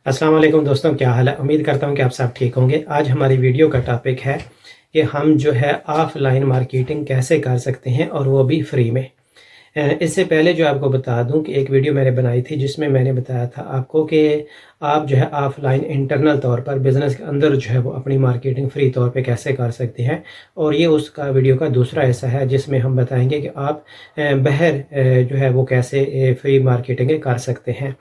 अस्सलाम वालेकुम दोस्तों, क्या हाल है। उम्मीद करता हूँ कि आप सब ठीक होंगे। आज हमारी वीडियो का टॉपिक है कि हम जो है ऑफ़लाइन मार्केटिंग कैसे कर सकते हैं और वो भी फ्री में। इससे पहले जो आपको बता दूं कि एक वीडियो मैंने बनाई थी जिसमें मैंने बताया था आपको कि आप जो है ऑफ़लाइन इंटरनल तौर पर बिज़नेस के अंदर जो है वो अपनी मार्केटिंग फ्री तौर पे कैसे कर सकते हैं। और ये उसका वीडियो का दूसरा हिस्सा है जिसमें हम बताएंगे कि आप बाहर जो है वो कैसे फ्री मार्केटिंग कर सकते हैं।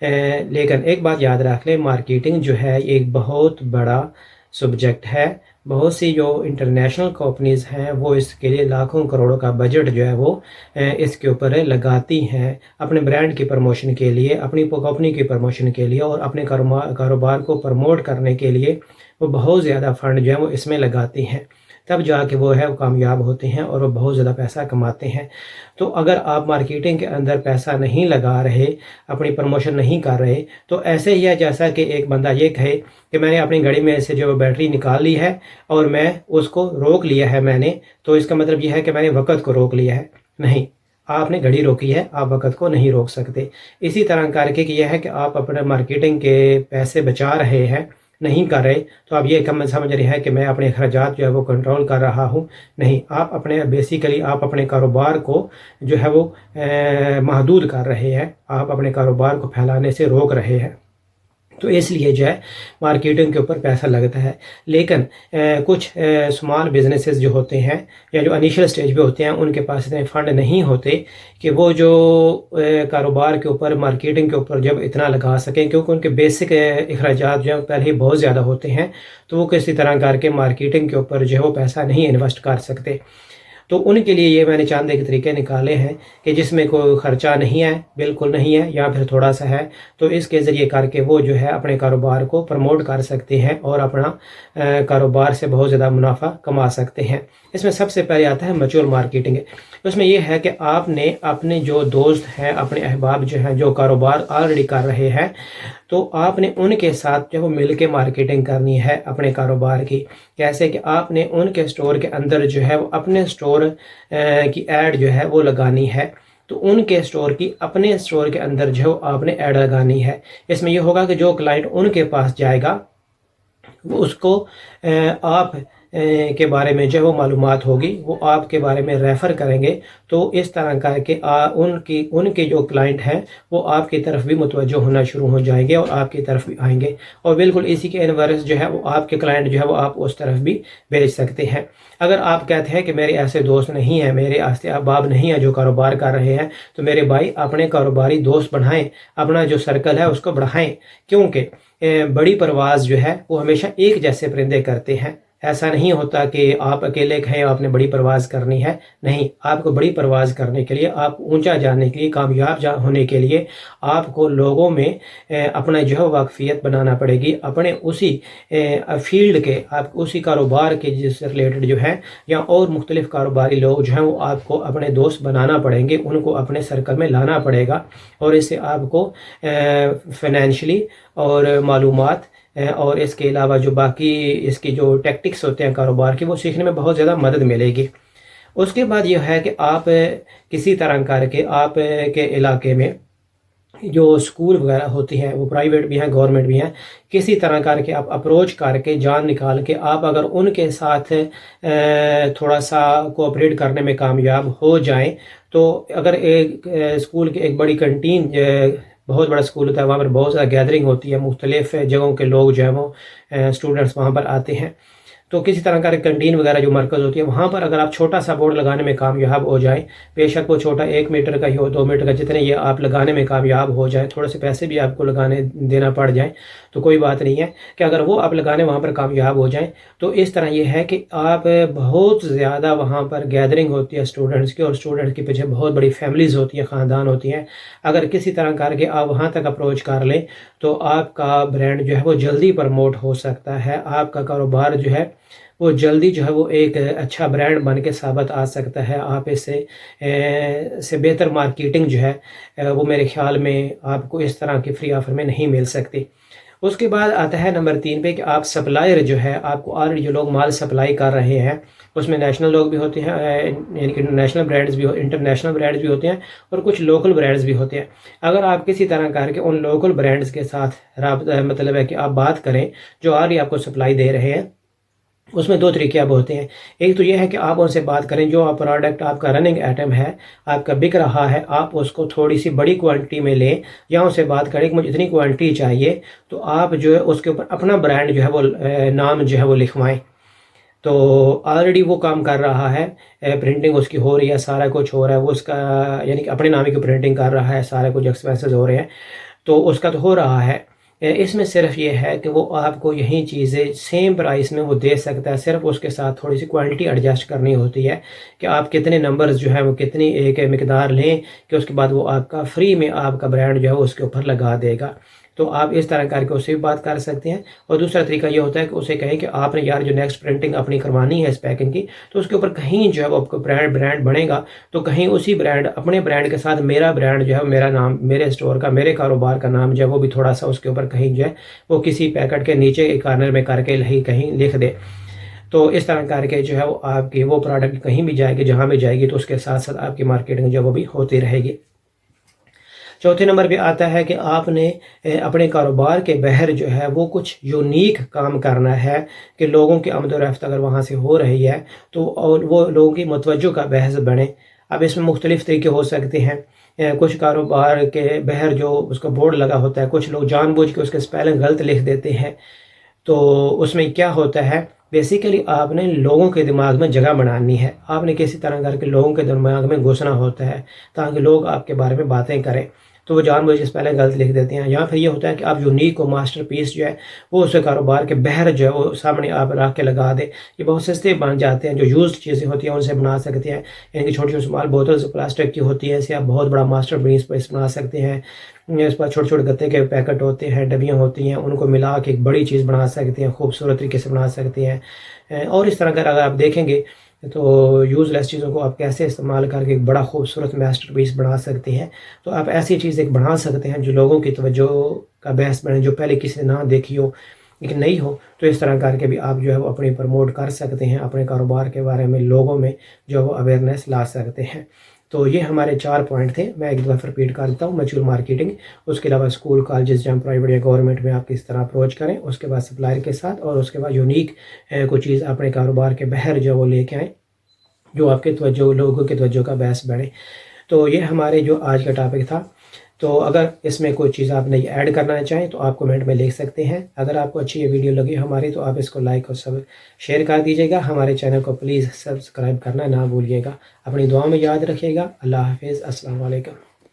लेकिन एक बात याद रख लें, मार्केटिंग जो है एक बहुत बड़ा सब्जेक्ट है। बहुत सी जो इंटरनेशनल कंपनीज़ हैं वो इसके लिए लाखों करोड़ों का बजट जो है वो इसके ऊपर लगाती हैं अपने ब्रांड की प्रमोशन के लिए, अपनी कंपनी की प्रमोशन के लिए और अपने कारोबार को प्रमोट करने के लिए वो बहुत ज़्यादा फंड जो है वो इसमें लगाती हैं। तब जाके वो है वो कामयाब होते हैं और वो बहुत ज़्यादा पैसा कमाते हैं। तो अगर आप मार्केटिंग के अंदर पैसा नहीं लगा रहे, अपनी प्रमोशन नहीं कर रहे, तो ऐसे ही है जैसा कि एक बंदा ये कहे कि मैंने अपनी गाड़ी में से जो बैटरी निकाल ली है और मैं उसको रोक लिया है मैंने, तो इसका मतलब ये है कि मैंने वक़्त को रोक लिया है। नहीं, आपने घड़ी रोकी है, आप वक़्त को नहीं रोक सकते। इसी तरह करके कि यह है कि आप अपने मार्केटिंग के पैसे बचा रहे हैं, नहीं कर रहे, तो आप ये कम समझ रहे हैं कि मैं अपने अखराजात जो है वो कंट्रोल कर रहा हूँ। नहीं, आप अपने बेसिकली आप अपने कारोबार को जो है वो महदूद कर रहे हैं, आप अपने कारोबार को फैलाने से रोक रहे हैं। तो इसलिए जो है मार्केटिंग के ऊपर पैसा लगता है। लेकिन कुछ स्मॉल बिजनेसेस जो होते हैं या जो इनिशियल स्टेज पे होते हैं उनके पास इतने फंड नहीं होते कि वो जो कारोबार के ऊपर मार्केटिंग के ऊपर जब इतना लगा सकें, क्योंकि उनके बेसिक अखराजात जो है पहले ही बहुत ज़्यादा होते हैं। तो वो किसी तरह करके मार्केटिंग के ऊपर जो है वो पैसा नहीं इन्वेस्ट कर सकते। तो उनके लिए ये मैंने चंद एक तरीके निकाले हैं कि जिसमें कोई ख़र्चा नहीं है, बिल्कुल नहीं है, या फिर थोड़ा सा है, तो इसके ज़रिए करके वो जो है अपने कारोबार को प्रमोट कर सकते हैं और अपना कारोबार से बहुत ज़्यादा मुनाफा कमा सकते हैं। इसमें सबसे पहले आता है म्यूचुअल मार्केटिंग। उसमें ये है कि आपने अपने जो दोस्त हैं, अपने अहबाब जो हैं, जो कारोबार ऑलरेडी कर रहे हैं, तो आपने उनके साथ जो वो मिल के मार्केटिंग करनी है अपने कारोबार की। कैसे कि आपने उनके स्टोर के अंदर जो है वो अपने स्टोर की ऐड जो है वो लगानी है। तो उनके स्टोर की अपने स्टोर के अंदर जो आपने ऐड लगानी है। इसमें ये होगा कि जो क्लाइंट उनके पास जाएगा वो उसको आप के बारे में जो है वो मालूमात होगी, वो आपके बारे में रेफ़र करेंगे। तो इस तरह करके उनके जो क्लाइंट हैं वो आपकी तरफ भी मुतवज्जो होना शुरू हो जाएंगे और आपकी तरफ भी आएंगे। और बिल्कुल इसी के इनवर्स जो है वो आपके क्लाइंट जो है वो आप उस तरफ भी भेज सकते हैं। अगर आप कहते हैं कि मेरे ऐसे दोस्त नहीं हैं, मेरे ऐसे अहबाब नहीं हैं जो कारोबार कर रहे हैं, तो मेरे भाई अपने कारोबारी दोस्त बढ़ाएं, अपना जो सर्कल है उसको बढ़ाएं। क्योंकि बड़ी परवाज़ जो है वो हमेशा एक जैसे परिंदे करते हैं। ऐसा नहीं होता कि आप अकेले कहें आपने बड़ी परवाज़ करनी है। नहीं, आपको बड़ी परवाज़ करने के लिए, आप ऊंचा जाने के लिए, कामयाब होने के लिए आपको लोगों में अपना जो है वाकफियत बनाना पड़ेगी। अपने उसी फील्ड के, आप उसी कारोबार के जिससे रिलेटेड जो है या और मुख्तलिफ कारोबारी लोग जो हैं वो आपको अपने दोस्त बनाना पड़ेंगे, उनको अपने सर्कल में लाना पड़ेगा। और इससे आपको फाइनेंशियली और मालूमात और इसके अलावा जो बाकी इसकी जो टैक्टिक्स होते हैं कारोबार के, वो सीखने में बहुत ज़्यादा मदद मिलेगी। उसके बाद यह है कि आप किसी तरह करके आप के इलाके में जो स्कूल वगैरह होती हैं, वो प्राइवेट भी हैं, गवर्नमेंट भी हैं, किसी तरह करके आप अप्रोच करके जान निकाल के आप अगर उनके साथ थोड़ा सा कोऑपरेट करने में कामयाब हो जाएं, तो अगर एक स्कूल की एक बड़ी कंटीन, बहुत बड़ा स्कूल होता है, वहाँ पर बहुत ज़्यादा गैदरिंग होती है, मुख्तलिफ़ जगहों के लोग जो हैं वो स्टूडेंट्स वहाँ पर आते हैं। तो किसी तरह का कैंटीन वगैरह जो मरकज़ होती है, वहाँ पर अगर आप छोटा सा बोर्ड लगाने में कामयाब हो जाएं, बेशक वो छोटा 1 मीटर का ही हो, 2 मीटर का, जितने ये आप लगाने में कामयाब हो जाएं, थोड़े से पैसे भी आपको लगाने देना पड़ जाए तो कोई बात नहीं है, कि अगर वो आप लगाने वहाँ पर कामयाब हो जाएं, तो इस तरह ये है कि आप बहुत ज़्यादा वहाँ पर गैदरिंग होती है स्टूडेंट्स की, और स्टूडेंट्स के पीछे बहुत बड़ी फैमिलीज़ होती हैं, ख़ानदान होती हैं। अगर किसी तरह करके आप वहाँ तक अप्रोच कर लें तो आपका ब्रांड जो है वो जल्दी प्रमोट हो सकता है, आपका कारोबार जो है वो जल्दी जो है वो एक अच्छा ब्रांड बन के साबित आ सकता है। आप इससे से बेहतर मार्केटिंग जो है वो मेरे ख्याल में आपको इस तरह की फ्री ऑफर में नहीं मिल सकती। اس کے بعد آتا ہے نمبر 3 پہ کہ آپ سپلائر جو ہے، آپ کو آلریڈی جو لوگ مال سپلائی کر رہے ہیں اس میں نیشنل لوگ بھی ہوتے ہیں، یعنی کہ نیشنل برانڈز بھی انٹرنیشنل برانڈز بھی ہوتے ہیں اور کچھ لوکل برانڈز بھی ہوتے ہیں۔ اگر آپ کسی طرح کر کے ان لوکل برانڈز کے ساتھ رابطہ، مطلب ہے کہ آپ بات کریں جو آلریڈی آپ کو سپلائی دے رہے ہیں، اس میں 2 طریقے اب ہوتے ہیں۔ ایک تو یہ ہے کہ آپ ان سے بات کریں، جو آپ پروڈکٹ آپ کا رننگ آئٹم ہے، آپ کا بک رہا ہے، آپ اس کو تھوڑی سی بڑی کوانٹٹی میں لیں، یا ان سے بات کریں کہ مجھے اتنی کوانٹٹی چاہیے، تو آپ جو ہے اس کے اوپر اپنا برانڈ جو ہے وہ نام جو ہے وہ لکھوائیں۔ تو آلریڈی وہ کام کر رہا ہے، پرنٹنگ اس کی ہو رہی ہے، سارا کچھ ہو رہا ہے، وہ اس کا یعنی کہ اپنے نام کی پرنٹنگ کر رہا ہے، سارا کچھ ایکسپینسز ہو رہے ہیں، تو اس کا تو ہو رہا ہے۔ اس میں صرف یہ ہے کہ وہ آپ کو یہی چیزیں سیم پرائس میں وہ دے سکتا ہے، صرف اس کے ساتھ تھوڑی سی کوانٹٹی ایڈجسٹ کرنی ہوتی ہے کہ آپ کتنے نمبرز جو ہے وہ کتنی ایک مقدار لیں کہ اس کے بعد وہ آپ کا فری میں آپ کا برانڈ جو ہے وہ اس کے اوپر لگا دے گا۔ تو آپ اس طرح کر کے اس سے بھی بات کر سکتے ہیں۔ اور دوسرا طریقہ یہ ہوتا ہے کہ اسے کہیں کہ آپ نے یار جو نیکسٹ پرنٹنگ اپنی کروانی ہے اس پیکنگ کی، تو اس کے اوپر کہیں جو ہے وہ آپ کو برانڈ بنے گا، تو کہیں اسی برانڈ، اپنے برانڈ کے ساتھ میرا برانڈ جو ہے، میرا نام، میرے اسٹور کا، میرے کاروبار کا نام جو ہے وہ بھی تھوڑا سا اس کے اوپر کہیں جو ہے وہ کسی پیکٹ کے نیچے کارنر میں کر کے کہیں لکھ دے۔ تو اس طرح کر کے جو ہے وہ آپ کی وہ پروڈکٹ کہیں بھی جائے گی، جہاں بھی جائے گی، تو اس کے ساتھ ساتھ آپ کی مارکیٹنگ جو ہے وہ بھی ہوتی رہے گی۔ چوتھے نمبر پہ آتا ہے کہ آپ نے اپنے کاروبار کے باہر جو ہے وہ کچھ یونیک کام کرنا ہے کہ لوگوں کی آمد و رفت اگر وہاں سے ہو رہی ہے تو اور وہ لوگوں کی متوجہ کا باعث بنے۔ اب اس میں مختلف طریقے ہو سکتے ہیں۔ کچھ کاروبار کے باہر جو اس کا بورڈ لگا ہوتا ہے، کچھ لوگ جان بوجھ کے اس کے اسپیلنگ غلط لکھ دیتے ہیں، تو اس میں کیا ہوتا ہے، بیسیکلی آپ نے لوگوں کے دماغ میں جگہ بنانی ہے، آپ نے کسی طرح کر کے لوگوں کے دماغ میں گھسنا ہوتا ہے تاکہ لوگ آپ کے بارے میں باتیں کریں، تو وہ جان بوجھ کے پہلے غلط لکھ دیتے ہیں۔ یا پھر یہ ہوتا ہے کہ آپ یونیک کو ماسٹر پیس جو ہے وہ اس کاروبار کے باہر جو ہے وہ سامنے آپ رکھ کے لگا دیں۔ یہ بہت سستے بن جاتے ہیں، جو یوزڈ چیزیں ہوتی ہیں ان سے بنا سکتے ہیں، یعنی کہ چھوٹی چھوٹی اسمال بوتلز پلاسٹک کی ہوتی ہیں، اسے آپ بہت بڑا ماسٹر پیس بنا سکتے ہیں۔ اس پر چھوٹے چھوٹے گتے کے پیکٹ ہوتے ہیں، ڈبیاں ہوتی ہیں، ان کو ملا کے ایک بڑی چیز بنا سکتے ہیں، خوبصورت طریقے سے بنا سکتے ہیں۔ اور اس طرح اگر آپ دیکھیں گے تو یوز لیس چیزوں کو آپ کیسے استعمال کر کے ایک بڑا خوبصورت ماسٹر پیس بنا سکتے ہیں، تو آپ ایسی چیز ایک بنا سکتے ہیں جو لوگوں کی توجہ کا باعث بنے، جو پہلے کسی نے نہ دیکھی ہو، لیکن نہیں ہو، تو اس طرح کر کے بھی آپ جو ہے وہ اپنی پروموٹ کر سکتے ہیں، اپنے کاروبار کے بارے میں لوگوں میں جو ہے وہ اویئرنیس لا سکتے ہیں۔ تو یہ ہمارے 4 پوائنٹ تھے، میں ایک دفعہ ریپیٹ کر دیتا ہوں۔ میچور مارکیٹنگ، اس کے علاوہ اسکول، کالجز یا پرائیویٹ یا گورنمنٹ میں آپ کس طرح اپروچ کریں، اس کے بعد سپلائر کے ساتھ، اور اس کے بعد یونیک کوئی چیز اپنے کاروبار کے باہر جو وہ لے کے آئیں جو آپ کے توجہ، لوگوں کے توجہ کا باعث بنے۔ تو یہ ہمارے جو آج کا ٹاپک تھا۔ تو اگر اس میں کوئی چیز آپ نہیں ایڈ کرنا چاہیں تو آپ کمنٹ میں لکھ سکتے ہیں۔ اگر آپ کو اچھی یہ ویڈیو لگی ہماری تو آپ اس کو لائک اور سب شیئر کر دیجیے گا۔ ہمارے چینل کو پلیز سبسکرائب کرنا نہ بھولیے گا۔ اپنی دعاؤں میں یاد رکھیے گا۔ اللہ حافظ، السلام علیکم۔